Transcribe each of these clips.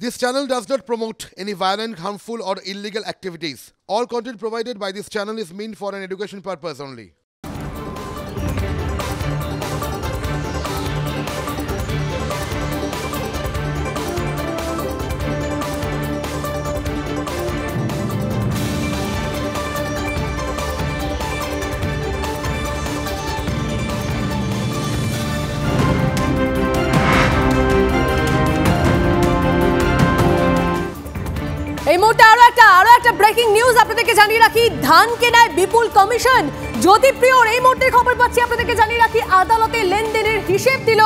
This channel does not promote any violent, harmful, or illegal activities. All content provided by this channel is meant for an education purpose only. এই মুহূর্তে আরো একটা breaking news আপনাদেরকে জানিয়ে রাখি। ধান কেনায় বিপুল কমিশন। জ্যোতিপ্রিয়র এই মুহূর্তের খবর পাচ্ছি, আপনাদেরকে জানিয়ে রাখি আদালতে লেনদেনের হিসেব দিল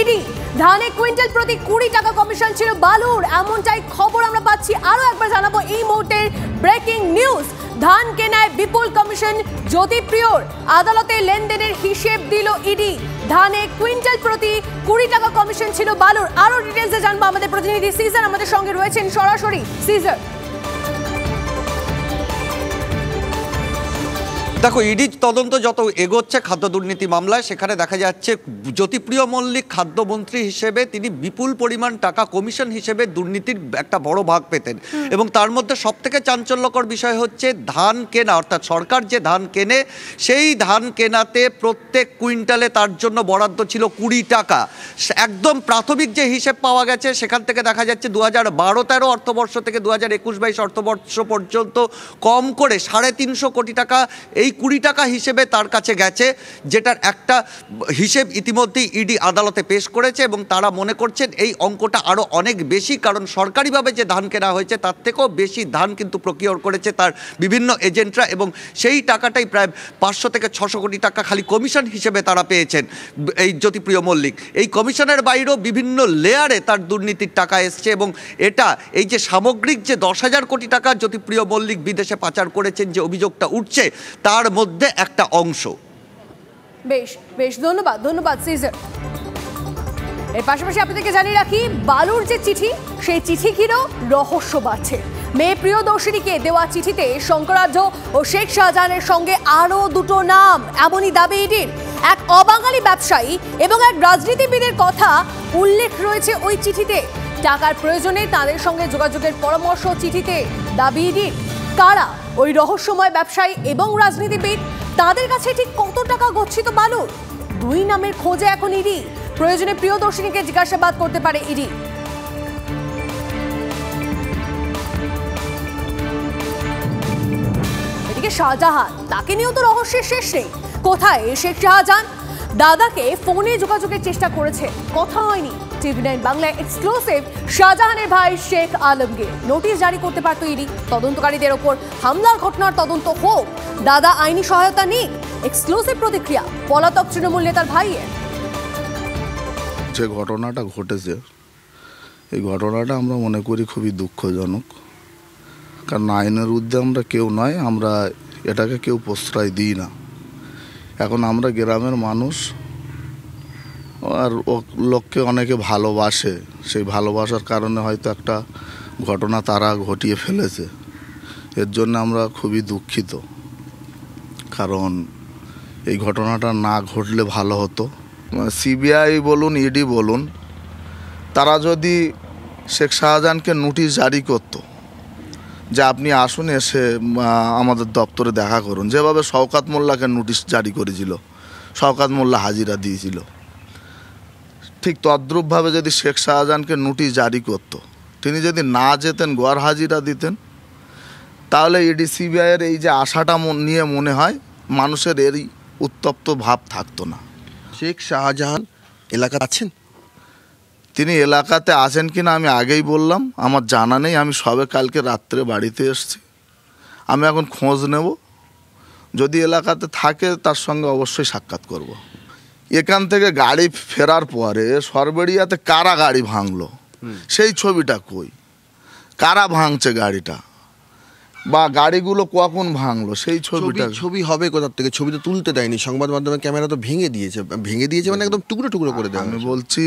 ইডি। ধানে কুইন্টাল প্রতি 20 টাকা কমিশন ছিল বালুর, এমনটাই খবর আমরা পাচ্ছি। আরো একবার জানাবো এই মুহূর্তের ব্রেকিং নিউজ। ধান কেনায় বিপুল কমিশন জ্যোতিপ্রিয়র, আদালতে লেনদেনের হিসেব দিল ইডি। ধানে কুইন্টাল প্রতি 20 টাকা কমিশন ছিল বালুর। আরো ডিটেইলসে জানবো আমাদের প্রতিনিধি সিজার আমাদের সঙ্গে রয়েছেন সরাসরি। সিজার, দেখো, ইডি তদন্ত যত এগোচ্ছে খাদ্য দুর্নীতি মামলায়, সেখানে দেখা যাচ্ছে জ্যোতিপ্রিয় মল্লিক খাদ্যমন্ত্রী হিসেবে তিনি বিপুল পরিমাণ টাকা কমিশন হিসেবে দুর্নীতির একটা বড় ভাগ পেতেন। এবং তার মধ্যে সবথেকে চাঞ্চল্যকর বিষয় হচ্ছে ধান কেনা, অর্থাৎ সরকার যে ধান কেনে সেই ধান কেনাতে প্রত্যেক কুইন্টালে তার জন্য বরাদ্দ ছিল 20 টাকা। একদম প্রাথমিক যে হিসেব পাওয়া গেছে সেখান থেকে দেখা যাচ্ছে 2012-13 অর্থবর্ষ থেকে 2021-22 অর্থবর্ষ পর্যন্ত কম করে 350 কোটি টাকা এই 20 টাকা হিসেবে তার কাছে গেছে, যেটার একটা হিসেব ইতিমধ্যেই ইডি আদালতে পেশ করেছে। এবং তারা মনে করছেন এই অঙ্কটা আরও অনেক বেশি, কারণ সরকারিভাবে যে ধান কেনা হয়েছে তার থেকেও বেশি ধান কিন্তু প্রকিওর করেছে তার বিভিন্ন এজেন্টরা, এবং সেই টাকাটাই প্রায় 500 থেকে 600 কোটি টাকা খালি কমিশন হিসেবে তারা পেয়েছেন এই জ্যোতিপ্রিয় মল্লিক। এই কমিশনের বাইরেও বিভিন্ন লেয়ারে তার দুর্নীতির টাকা এসছে, এবং এটা এই যে সামগ্রিক যে 10,000 কোটি টাকা জ্যোতিপ্রিয় মল্লিক বিদেশে পাচার করেছেন যে অভিযোগটা উঠছে তার মধ্যে একটা অংশ। বেশ ধন্যবাদ সিজার। এর পাশাপাশি আপনাদেরকে জানিয়ে রাখি বালুর যে চিঠি, সেই চিঠি ঘিরেও রহস্য বাড়ছে। মেয়ে প্রিয়দর্শিনীকে দেওয়া চিঠিতে শঙ্করাঢ্য ও শেখ শাহজাহানের সঙ্গে আরও দুটো নাম, এমনই দাবি ইডির। এক অবাঙালি ব্যবসায়ী এবং এক রাজনীতিবিদের কথা উল্লেখ রয়েছে ওই চিঠিতে। টাকার প্রয়োজনে তাদের সঙ্গে যোগাযোগের পরামর্শ চিঠিতে দাবি ইডির। কারা ওই রহস্যময় ব্যবসায়ী এবং রাজনীতিবিদ, তাদের কাছে ঠিক কত টাকা গচ্ছিত বালুর? দুই নামের খোঁজে এখন ইডি। প্রয়োজনে প্রিয়দর্শিনীকে জিজ্ঞাসাবাদ করতে পারে ইডি। এদিকে শাহজাহান, তাকে নিয়েও তো রহস্যের শেষ নেই। কোথায় শেখ শাহজাহান? দাদাকে ফোনে যোগাযোগের চেষ্টা করেছে, কথা হয়নি। TV9 বাংলায় এক্সক্লুসিভ, শাহজাহানের ভাই শেখ আলমগীর নোটিশ জারি করতে পারত ইডি। তদন্তকারীদের ওপর হামলার ঘটনার তদন্ত হোক, দাদা আইনি সহায়তা নিক। এক্সক্লুসিভ প্রতিক্রিয়া পলাতক তৃণমূল নেতার ভাইয়ের। যে ঘটনাটা ঘটেছে, এই ঘটনাটা আমরা মনে করি খুবই দুঃখজনক, কারণ আইনের ঊর্ধ্বে আমরা কেউ নয়, আমরা এটাকে কেউ প্রশ্রয় দিই না। এখন আমরা গ্রামের মানুষ, আর লোককে অনেকে ভালোবাসে, সেই ভালোবাসার কারণে হয়তো একটা ঘটনা তারা ঘটিয়ে ফেলেছে। এর জন্য আমরা খুবই দুঃখিত, কারণ এই ঘটনাটা না ঘটলে ভালো হতো। সিবিআই বলুন, ইডি বলুন, তারা যদি শেখ শাহজাহানকে নোটিশ জারি করত যে আপনি আসুন, এসে আমাদের দপ্তরে দেখা করুন, যেভাবে শওকত মোল্লাকে নোটিশ জারি করেছিল, শওকত মোল্লা হাজিরা দিয়েছিল, ঠিক তদ্রূপভাবে যদি শেখ শাহজাহানকে নোটিশ জারি করত, তিনি যদি না যেতেন, গড় হাজিরা দিতেন, তাহলে ইডি সিবিআইয়ের এই যে আশাটা নিয়ে মনে হয় মানুষের এরই উত্তপ্ত ভাব থাকতো না। শেখ শাহজাহান এলাকা আছেন? তিনি এলাকাতে আছেন কিনা আমি আগেই বললাম, আমার জানা নেই। আমি সবে কালকে রাত্রে বাড়িতে এসেছি, আমি এখন খোঁজ নেব। যদি এলাকাতে থাকে তার সঙ্গে অবশ্যই সাক্ষাৎ করব। এখান থেকে গাড়ি ফেরার পরে সরবেড়িয়াতে কারা গাড়ি ভাঙলো সেই ছবিটা কই? কারা ভাঙছে গাড়িটা, বা গাড়িগুলো কখন ভাঙলো সেই ছবি হবে কোথা থেকে? ছবি তো তুলতে দেয়নি, সংবাদ মাধ্যমে ক্যামেরা তো ভেঙে দিয়েছে মানে একদম টুকরো টুকরো করে দেয়। আমি বলছি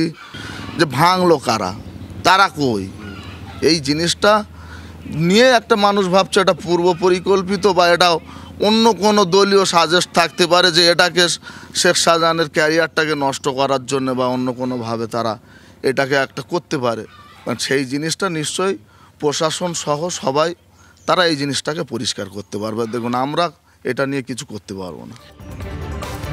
যে ভাঙলো কারা, তারা কই? এই জিনিসটা নিয়ে একটা মানুষ ভাবছে এটা পূর্ব পরিকল্পিত, বা এটা অন্য কোনো দলীয় সাজেশ থাকতে পারে যে এটাকে শেখ শাহজাহানের ক্যারিয়ারটাকে নষ্ট করার জন্য, বা অন্য কোনোভাবে তারা এটাকে একটা করতে পারে। কারণ সেই জিনিসটা নিশ্চয়ই প্রশাসন সহ সবাই তারা এই জিনিসটাকে পরিষ্কার করতে পারবে। দেখুন আমরা এটা নিয়ে কিছু করতে পারবো না।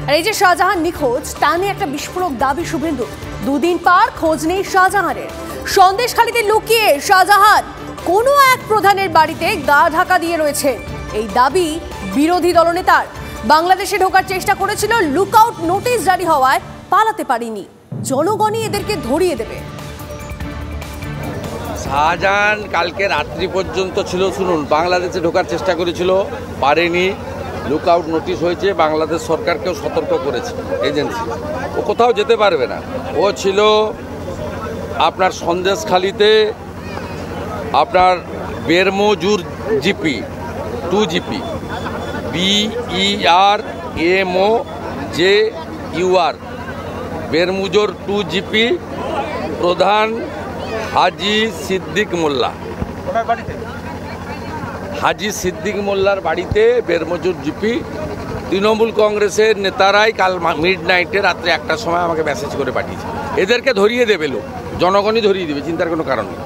আর এই যে শাহজাহান নিখোঁজ, তা নিয়ে একটা বিস্ফোরক দাবি শুভেন্দু। দুদিন পার খোঁজ নেই শাহজাহানের। সন্দেশখালীতে লুকিয়ে শাহজাহান কোনো এক প্রধানের বাড়িতে গা ঢাকা দিয়ে রয়েছে, এই দাবি বিরোধী দলনেতার। বাংলাদেশে ঢোকার চেষ্টা করেছিল, লুকআউট নোটিশ জারি হওয়ায় পালাতে পারেনি। জনগণই এদেরকে ধরিয়ে দেবে। শাহজাহান কালকে রাত্রি পর্যন্ত ছিল, শুনুন, বাংলাদেশে ঢোকার চেষ্টা করেছিল, পারেনি, লুকআউট নোটিশ হয়েছে, বাংলাদেশ সরকারকেও সতর্ক করেছে এজেন্সি, ও কোথাও যেতে পারবে না। ও ছিল আপনার সন্দেশখালীতে আপনার Bermajur GP 2 GP BERMOJUR Bermajur 2 GP প্রধান হাজি সিদ্দিক মোল্লা, হাজি সিদ্দিক মোল্লার বাড়িতে বেরমজুর জিপি। তৃণমূল কংগ্রেসের নেতারাই কাল মিডনাইটে রাত্রে 1টার সময় আমাকে মেসেজ করে পাঠিয়েছে, এদেরকে ধরিয়ে দেবে লোক, জনগণই ধরিয়ে দেবে, চিন্তার কোনো কারণ নেই।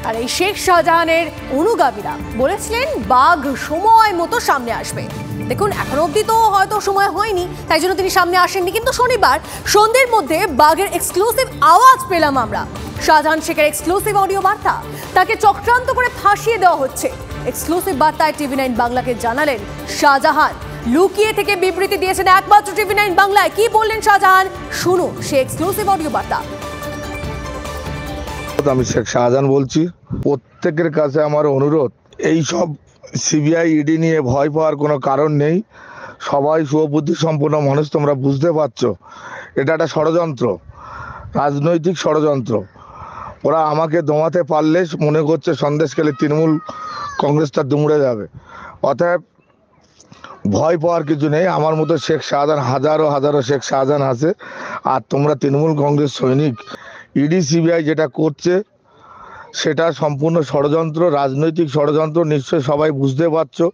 আর এই শেখ শাহজাহানের অনুগামীরা বলেছিলেন বাঘ সময় মতো সামনে আসবে। দেখুন, এখনো অবধি তো হয়তো সময় হয়নি, তাই জন্য তিনি সামনে আসেননি, কিন্তু শনিবার সন্ধ্যের মধ্যে বাঘের এক্সক্লুসিভ আওয়াজ পেলাম আমরা। শাহজাহান শেখের এক্সক্লুসিভ অডিও বার্তা, তাকে চক্রান্ত করে ফাঁসিয়ে দেওয়া হচ্ছে। এক্সক্লুসিভ বার্তায় TV9 বাংলাকে জানালেন শাহজাহান। লুকিয়ে থেকে বিবৃতি দিয়েছেন একমাত্র TV9 বাংলায়। কি বললেন শাহজাহান, শুনুন সে এক্সক্লুসিভ অডিও বার্তা। আমি শেখ শাহজাহান বলছি। প্রত্যেকের কাছে আমার অনুরোধ, এই সব CBI ED নিয়ে ভয় পাওয়ার কোনো কারণ নেই। সবাই সুবুদ্ধি সম্পন্ন মানুষ, তোমরা বুঝতে পারছো এটা একটা ষড়যন্ত্র, রাজনৈতিক ষড়যন্ত্র। ওরা আমাকে দমাতে পারলে মনে করছে সন্দেশখালী তৃণমূল কংগ্রেসটা দুমড়ে যাবে। অতএব ভয় পাওয়ার কিছু নেই। আমার মতো শেখ শাহজাহান হাজারো হাজারো শেখ শাহজাহান আছে। আর তোমরা তৃণমূল কংগ্রেস সৈনিক, ED CBI যেটা করছে সেটা সম্পূর্ণ ষড়যন্ত্র, রাজনৈতিক ষড়যন্ত্র। নিশ্চয়ই সবাই বুঝতে পারছো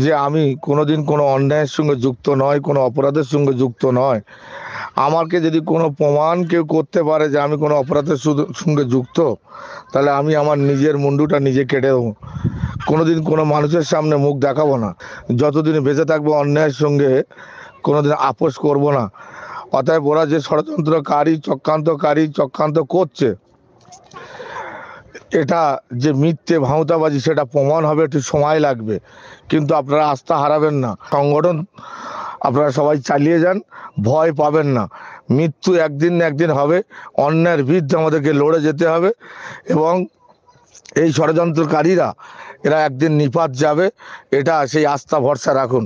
যে আমি কোনোদিন কোনো অন্যায়ের সঙ্গে যুক্ত নয়, কোনো অপরাধের সঙ্গে যুক্ত নয়। আমাকে যদি কোনো প্রমাণ কেউ করতে পারে যে আমি কোনো অপরাধের সঙ্গে যুক্ত, তাহলে আমি আমার নিজের মুন্ডুটা নিজে কেটে দেবো। কোনোদিন কোনো মানুষের সামনে মুখ দেখাবো না। যতদিন বেঁচে থাকবো অন্যায়ের সঙ্গে কোনোদিন আপোষ করব না। অতএব ওরা যে ষড়যন্ত্রকারী চক্রান্ত করছে, এটা যে মিথ্যে ভাঁওতাবাজি সেটা প্রমাণ হবে, একটু সময় লাগবে, কিন্তু আপনারা আস্থা হারাবেন না। সংগঠন আপনারা সবাই চালিয়ে যান, ভয় পাবেন না। মৃত্যু একদিন না একদিন হবে, অন্যায়ের বিরুদ্ধে আমাদেরকে লড়ে যেতে হবে এবং এই ষড়যন্ত্রকারীরা এরা একদিন নিপাত যাবে, এটা সেই আস্থা ভরসা রাখুন।